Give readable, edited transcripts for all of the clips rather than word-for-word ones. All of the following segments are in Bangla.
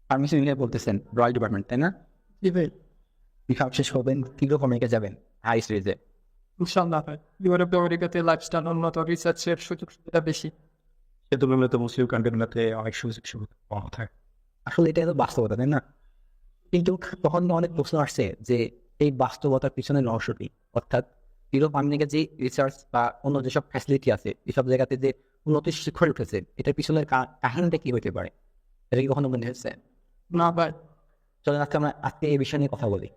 ফার্মেসি নিয়ে বলতেছেন রয়্যাল ডিপার্টমেন্ট, তাই না? জি ভাই, বিভাগ শেষ করবেন কিরকম আমেরিকা যাবেন? হাই সিরিজে। ইনশাল্লাহ ভাই। ইউরোপ আমেরিকাতে লাইফস্টাইল উন্নত, রিসার্চের সুযোগ সুবিধা বেশি। সে তুলনায় তো মুসলিম কান্ট্রিগুলোতে অনেক সুযোগ সুবিধা কম থাকে। আসলে এটা হলো বাস্তবতা, তাই না? কিন্তু তখন অনেক প্রশ্ন আসছে যে এই বাস্তবতার পিছনে রহস্যটি, অর্থাৎ ইউরোপ আমেরিকা যে রিসার্চ বা অন্য যেসব ফ্যাসিলিটি আছে এসব জায়গাতে যে উন্নতির শিখরে উঠেছে, এটার পিছনের কাহিনীটা কি হতে পারে? এটা কি কখনো মনে হয়েছে? না ভাই, চলেন আজকে এই বিষয় নিয়ে কথা বলি।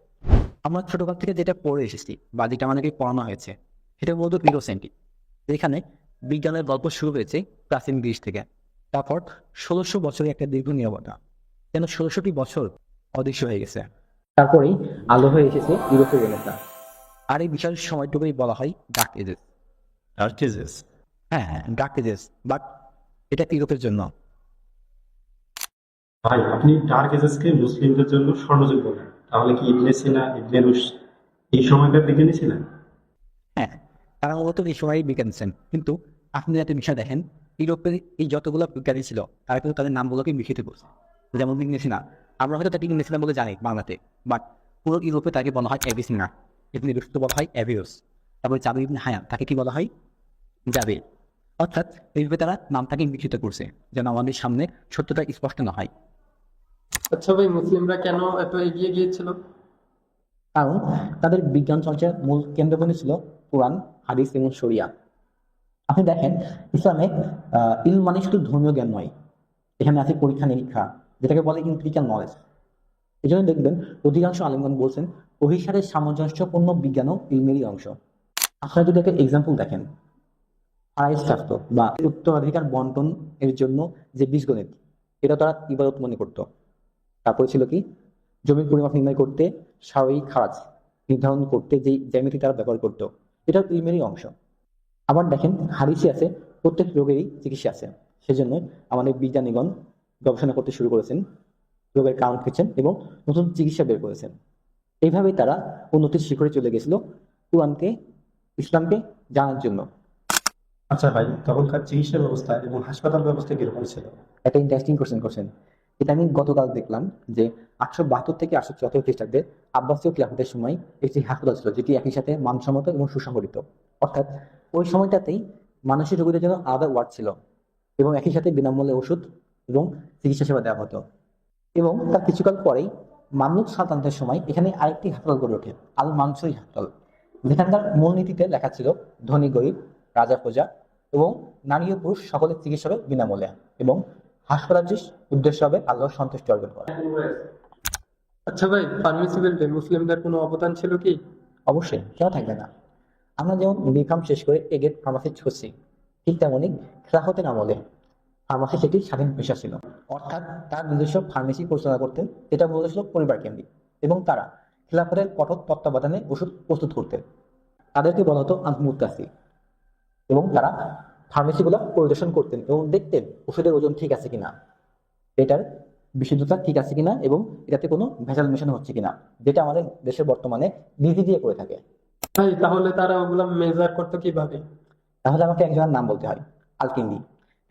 আমরা ছোটকাল থেকে যেটা পড়ে এসেছি বা যেটা আমাদেরকে পড়ানো হয়েছে সেটা মূলত ইউরোসেন্ট্রিক, যেখানে বিজ্ঞানের গল্প শুরু হয়েছে প্রাচীন গ্রিস থেকে। তারপর 1600 বছরের একটা দীর্ঘ নীরবতা, যেন 1600টি বছর অদৃশ্য হয়ে গেছে। তারপরেই আলো হয়ে এসেছে ইউরোপের রেনেসাঁ। আর এই বিশাল সময়টুকুই বলা হয় ডার্ক এজেস। আর্টিজেস। হ্যাঁ, ডার্ক এজেস, বাট এটা ইউরোপের জন্য। ভাই, আপনি ডার্ক এজেসকে মুসলিমদের জন্য স্বর্ণযুগ বলেন, তাহলে কি ইবনে সিনা, ইবনে রুশ এই সময়কার বিজ্ঞানী ছিলেন? হ্যাঁ, তারা মূলত এই সময়ই বিজ্ঞানী ছিলেন, কিন্তু আপনি একটা বিষয় দেখেন, ইউরোপের এই যতগুলো বিজ্ঞানী ছিল তারা কিন্তু তাদের নামগুলোকে লিখিত করছে। যেমন ইংরেজিনা, আমরা হয়তো তাকে ইংরেজিনা বলে জানি বাংলাতে, বাট পুরো ইউরোপে তাকে বলা হয় অ্যাভিসিনা। ইবনে রুশকে বলা হয় অ্যাভিউস। তারপরে জাবির ইবনে হায়ান, তাকে কি বলা হয়? জাবির। অর্থাৎ এইভাবে তারা নামটাকে লিখিত করছে যেন আমাদের সামনে সত্যটা স্পষ্ট না হয়। আচ্ছা ভাই, মুসলিমরা কেন এত এগিয়ে গিয়েছিল? কারণ তাদের বিজ্ঞান চর্চার মূল কেন্দ্রবিন্দু ছিল কোরআন, হাদিস এবং শরিয়া। আপনি দেখেন, ইসলামে ইলম মানে শুধু ধর্মীয় জ্ঞান নয়, এখানে আছে পরীক্ষা নিরীক্ষা, যেটাকে বলে ইম্পিরিক্যাল নলেজ। এই জন্য দেখবেন অধিকাংশ আলেমগণ বলছেন অভিসারের সামঞ্জস্যপূর্ণ বিজ্ঞানও ইলমেরই অংশ। আপনারা যদি একটা এক্সাম্পল দেখেন, আড়াইশ শাস্ত্র বা উত্তরাধিকার বন্টন এর জন্য যে বীজগণিত, এটা তারা ইবাদত মনে করতো। তারপরে ছিল কি, জমির পরিমাপ নির্ণয় করতে সারয়িক খারাজ নির্ধারণ করতে যে জ্যামিতি তারা ব্যবহার করতো, এটা ইলমেরই অংশ। আবার দেখেন, হাদিসে আছে প্রত্যেক রোগেরই চিকিৎসা আছে। সেজন্য আমাদের বিজ্ঞানীগণ গবেষণা করতে শুরু করেছেন, রোগের কারণ খুঁজছেন এবং নতুন চিকিৎসা বের করেছেন। এইভাবেই তারা উন্নতির শিখরে চলে গেছিল কোরআনকে, ইসলামকে জানার জন্য। আচ্ছা ভাই, তখনকার চিকিৎসা ব্যবস্থা এবং হাসপাতাল ব্যবস্থা কিরকম ছিল? একটা ইন্টারেস্টিং কোশ্চেন করছেন। এটা আমি গতকাল দেখলাম যে 872 থেকে 874 খ্রিস্টাব্দে আব্বাসীয় খিলাফতের সময় একটি হাসপাতাল ছিল, যেটি একই সাথে মানসম্মত এবং সুসংগঠিত। অর্থাৎ ওই সময়টাতেই মানসিক রোগীদের জন্য আলাদা ওয়ার্ড ছিল এবং একই সাথে বিনামূল্যে ওষুধ এবং চিকিৎসা সেবা দেওয়া হতো। এবং তার কিছুকাল পরেই মামলুক সালতানাতের সময় এখানে আরেকটি হাসপাতাল গড়ে ওঠে, আল মানসুরি হাসপাতাল, যেখানকার মূলনীতিতে লেখা ছিল ধনী গরিব, রাজা প্রজা এবং নারী ও পুরুষ সকলের চিকিৎসা হবে বিনামূল্যে এবং হাসপাতালটির উদ্দেশ্য হবে আল্লাহর সন্তুষ্টি অর্জন করা। আচ্ছা ভাই, ফার্মেসি ফিল্ডে মুসলিমদের কোনো অবদান ছিল কি? অবশ্যই, কেন থাকবে না? আমরা যেমন বিফার্ম শেষ করে এগেট ফার্মাসিস্ট হচ্ছি, ঠিক তেমনই খেলাফতের আমলে ফার্মাসিস্ট একটি স্বাধীন পেশা ছিল। অর্থাৎ তার নিজস্ব ফার্মেসি পরিচালনা করতেন, যেটা মূলত ছিল পরিবার কেন্দ্রিক, এবং তারা খেলাফতের কঠোর তত্ত্বাবধানে ওষুধ প্রস্তুত করতেন। তাদেরকে বলা হতো আল-মুত্তাসি, এবং তারা ফার্মেসিগুলো পরিদর্শন করতেন এবং দেখতেন ওষুধের ওজন ঠিক আছে কিনা, এটার বিশুদ্ধতা ঠিক আছে কিনা এবং এটাতে কোনো ভেজাল মেশানো হচ্ছে কিনা, যেটা আমাদের দেশে বর্তমানে ডিজি দিয়ে করে থাকে। ভাই, তাহলে তারা ওগুলো মেজার করতো কিভাবে? তাহলে আমাকে একজনের নাম বলতে হয়, আলকিন্ডি।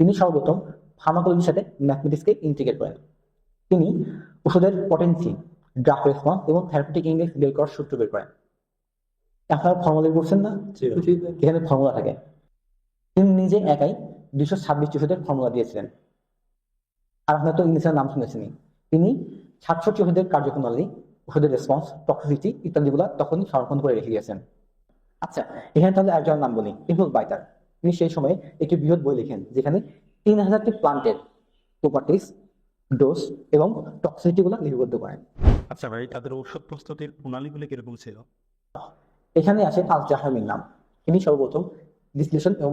তিনি সর্বপ্রথম ফার্মাকোলজির সাথে ম্যাথমেটিক্সকে ইন্টিগ্রেট করেন। তিনি ওষুধের পটেন্সি, ড্রাগ রেসপন্স এবং থেরাপিউটিক ইন্ডেক্স বের করার সূত্র বের করেন। আপনারা ফর্মুলা করছেন না, জি ভাই। এখানে ফর্মুলা থাকে। তিনি নিজে একাই 226 ওষুধের ফর্মুলা দিয়েছিলেন। আর আপনার তো ইংলিশের নাম শুনেছেনই, তিনি 67 ওষুধের কার্যপ্রণালী, ওষুধের রেসপন্স, টক্সিসিটি ইত্যাদিগুলো তখনই সংরক্ষণ করে রেখে গিয়েছেন। আচ্ছা, এখানে তাহলে একজনের নাম বলি, ইবনুল বাইতার। তিনি সেই সময়ে একটি বৃহৎ বই লিখেন, যেখানে 3000টি প্লান্টের প্রপার্টিস, ডোজ এবং টক্সিসিটি গুলা লিপিবদ্ধ করেন। আচ্ছা ভাই, তাদের ঔষধ প্রস্তুতির প্রণালীগুলো কিরকম ছিল? এখানে আসে আল জাহামির নাম। তিনি সর্বপ্রথম ডিসটিলেশন এবং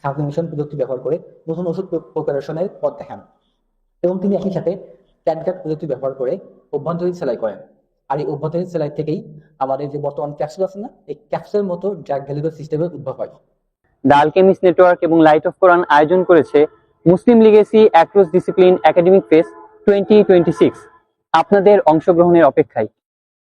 সাবলিমেশন প্রযুক্তি ব্যবহার করে নতুন ওষুধ প্রিপারেশনের পথ দেখান, এবং তিনি একই সাথে ট্যানকাট প্রযুক্তি ব্যবহার করে অভ্যন্তরীণ সেলাই করেন। আর এই অভ্যন্তরীণ সেলাই থেকেই আমাদের যে বর্তমান ক্যাপসুল আছে না, এই ক্যাপসুলের মতো ড্রাগ ডেলিভারি সিস্টেমের উদ্ভব হয়। দ্য আলকেমিস্ট নেটওয়ার্ক এবং লাইট অফ কোরআন আয়োজন করেছে Muslim legacy across discipline academic fest 2026। আপনাদের অংশগ্রহণের অপেক্ষায়।